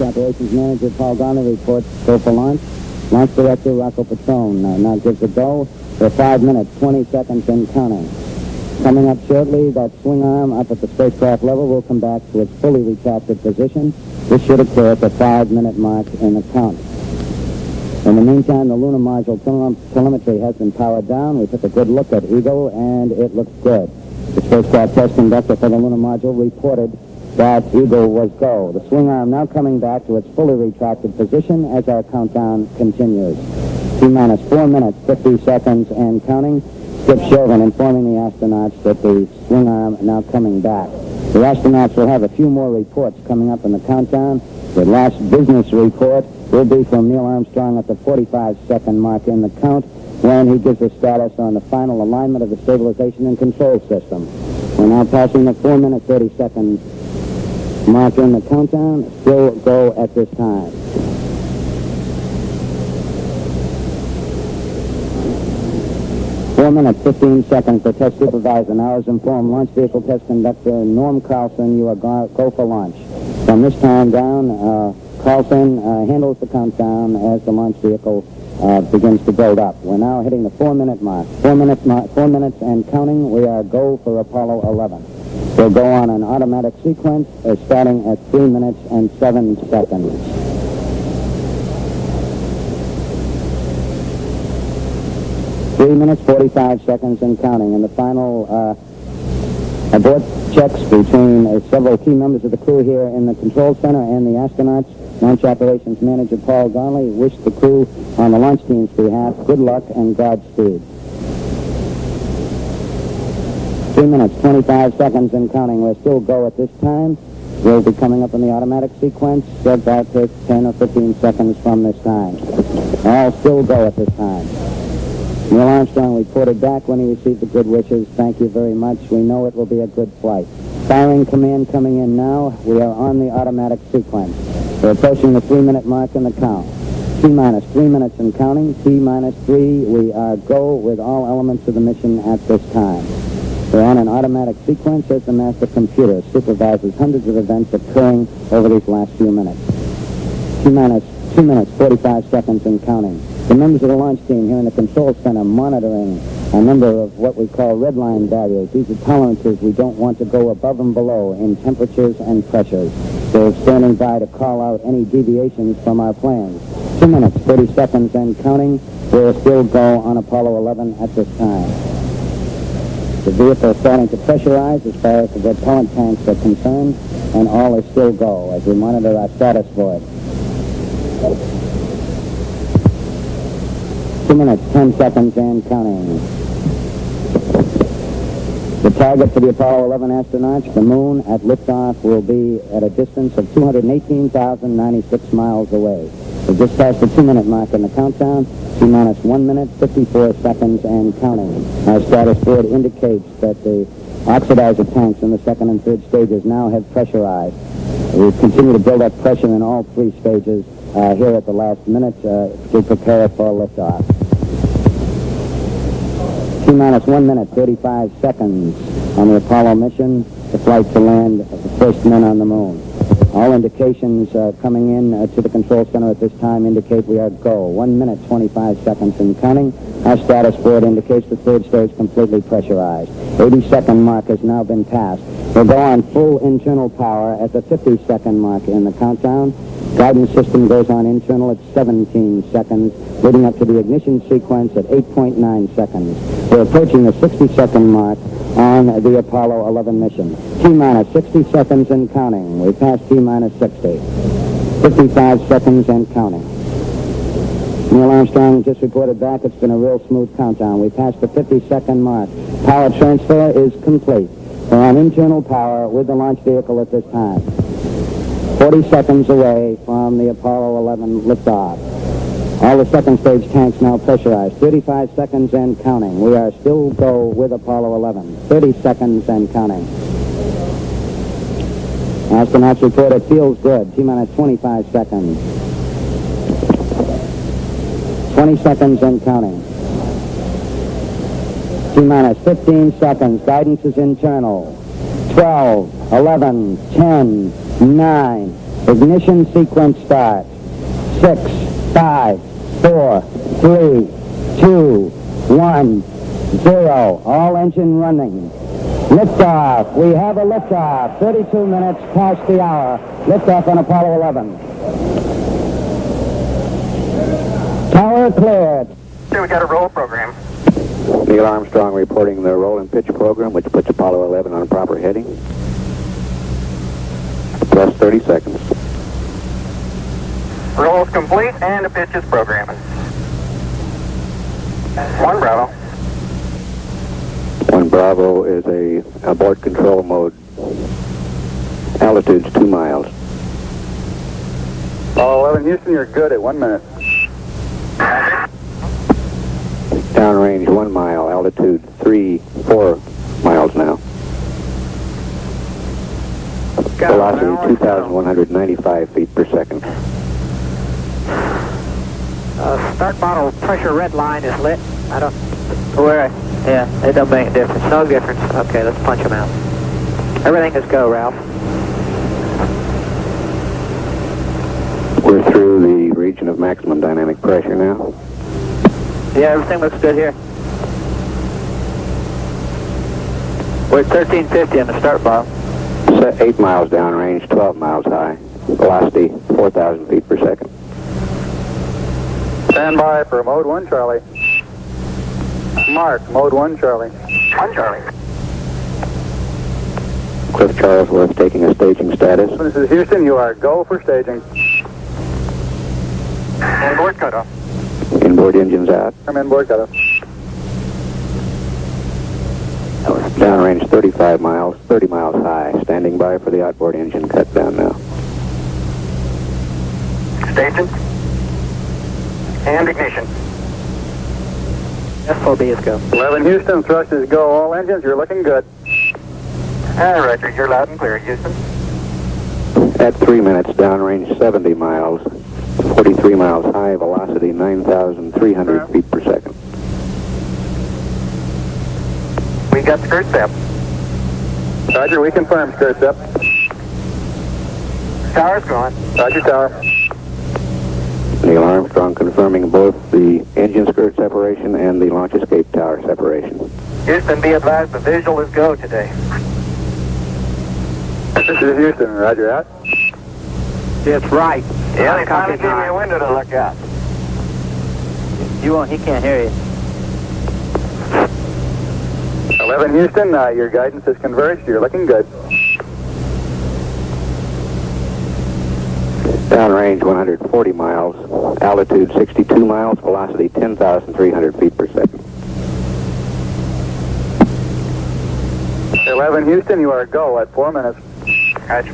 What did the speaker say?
Operations Manager Paul Garner reports go for launch. Launch Director Rocco Petrone now gives a go for 5 minutes, 20 seconds and counting. Coming up shortly, that swing arm up at the spacecraft level will come back to its fully retracted position. This should occur at the 5-minute mark in the count. In the meantime, the lunar module telemetry has been powered down. We took a good look at Eagle, and it looks good. The spacecraft test conductor for the lunar module reported that Eagle was go. The swing arm now coming back to its fully retracted position as our countdown continues. T-minus 4 minutes, 50 seconds and counting. Skip Chauvin informing the astronauts that the swing arm now coming back. The astronauts will have a few more reports coming up in the countdown. The last business report will be from Neil Armstrong at the 45-second mark in the count when he gives a status on the final alignment of the stabilization and control system. We're now passing the 4 minute 30 seconds mark in the countdown. Still go at this time. Four minutes, 15 seconds. The test supervisor now has informed launch vehicle test conductor Norm Carlson you are go for launch. From this time down, Carlson handles the countdown as the launch vehicle begins to build up. We're now hitting the 4 minute mark. 4 minutes and counting. We are go for Apollo 11. We'll go on an automatic sequence starting at 3 minutes and 7 seconds. 3 minutes, 45 seconds and counting. And the final abort checks between several key members of the crew here in the control center and the astronauts. Launch Operations Manager Paul Garley wished the crew on the launch team's behalf good luck and Godspeed. 3 minutes, 25 seconds and counting. We'll still go at this time. We'll be coming up in the automatic sequence. That takes 10 or 15 seconds from this time. All still go at this time. Neil Armstrong reported back when he received the good wishes. Thank you very much. We know it will be a good flight. Firing command coming in now. We are on the automatic sequence. We're approaching the 3 minute mark in the count. T-minus 3 minutes and counting. T-minus 3. We are go with all elements of the mission at this time. We're on an automatic sequence as the master computer supervises hundreds of events occurring over these last few minutes. T-minus 2 minutes, 45 seconds and counting. The members of the launch team here in the control center monitoring a number of what we call red line values. These are tolerances we don't want to go above and below in temperatures and pressures. They're standing by to call out any deviations from our plans. 2 minutes, 30 seconds and counting. We'll still go on Apollo 11 at this time. The vehicle is starting to pressurize as far as the propellant tanks are concerned, and all is still go as we monitor our status for it. 2 minutes, 10 seconds and counting. The target for the Apollo 11 astronauts, the moon at liftoff, will be at a distance of 218,096 miles away. We've just passed the 2 minute mark in the countdown. T-minus 1 minute, 54 seconds and counting. Our status board indicates that the oxidizer tanks in the second and third stages now have pressurized. We continue to build up pressure in all three stages here at the last minute to prepare for liftoff. T-minus 1 minute, 35 seconds on the Apollo mission, the flight to land the first men on the moon. All indications coming in to the control center at this time indicate we are go. 1 minute, 25 seconds and counting. Our status board indicates the third stage completely pressurized. 80-second mark has now been passed. We'll go on full internal power at the 50-second mark in the countdown. Guidance system goes on internal at 17 seconds, leading up to the ignition sequence at 8.9 seconds. We're approaching the 60-second mark on the Apollo 11 mission. T-minus 60 seconds and counting. We passed T-minus 60. 55 seconds and counting. Neil Armstrong just reported back it's been a real smooth countdown. We passed the 50-second mark. Power transfer is complete. We're on internal power with the launch vehicle at this time. 40 seconds away from the Apollo 11 liftoff. All the second stage tanks now pressurized. 35 seconds and counting. We are still go with Apollo 11. 30 seconds and counting. Astronauts report it feels good. T-minus 25 seconds. 20 seconds and counting. T-minus 15 seconds. Guidance is internal. 12, 11, 10, 9. Ignition sequence starts. 6, 5, 4, 3, 2, 1, 0. All engine running. Liftoff. We have a liftoff. 32 minutes past the hour. Liftoff on Apollo 11. Tower cleared. Here we got a roll program. Neil Armstrong reporting the roll and pitch program, which puts Apollo 11 on proper heading. Plus 30 seconds. Roll is complete and the pitch is programming. 1 Bravo. 1 Bravo is a abort control mode. Altitude's 2 miles. Apollo 11 Houston, you're good at 1 minute. Downrange 1 mile, altitude 4 miles now. Velocity 2,195 feet per second. Start bottle pressure red line is lit. I don't... Where? Yeah, it don't make a difference. No difference. Okay, let's punch them out. Everything is go, Ralph. We're through the region of maximum dynamic pressure now. Yeah, everything looks good here. We're at 1350 on the start bottle. 8 miles downrange, 12 miles high. Velocity 4,000 feet per second. Stand by for mode 1 Charlie. Mark, mode 1 Charlie. 1 Charlie. Cliff Charlesworth taking a staging status. This is Houston, you are go for staging. Inboard cutoff. Inboard engines out. Come inboard cutoff. Downrange 35 miles, 30 miles high. Standing by for the outboard engine cut down now. Staging. And ignition. F4B is go. 11 Houston, thrust is go. All engines, you're looking good. Roger, you're loud and clear, Houston. At 3 minutes, downrange 70 miles, 43 miles high, velocity 9,300 feet per second. We got skirt step. Roger, we confirm skirt step. Tower's gone. Roger, tower. Neil Armstrong confirming both the engine skirt separation and the launch escape tower separation. Houston, be advised the visual is go today. This is Houston, Roger, out. It's right. Yeah, they finally gave me a window to look out. You won't, he can't hear you. 11 Houston, your guidance is converged, you're looking good. Downrange 140 miles, altitude 62 miles, velocity 10,300 feet per second. 11 Houston, you are go at 4 minutes. Roger.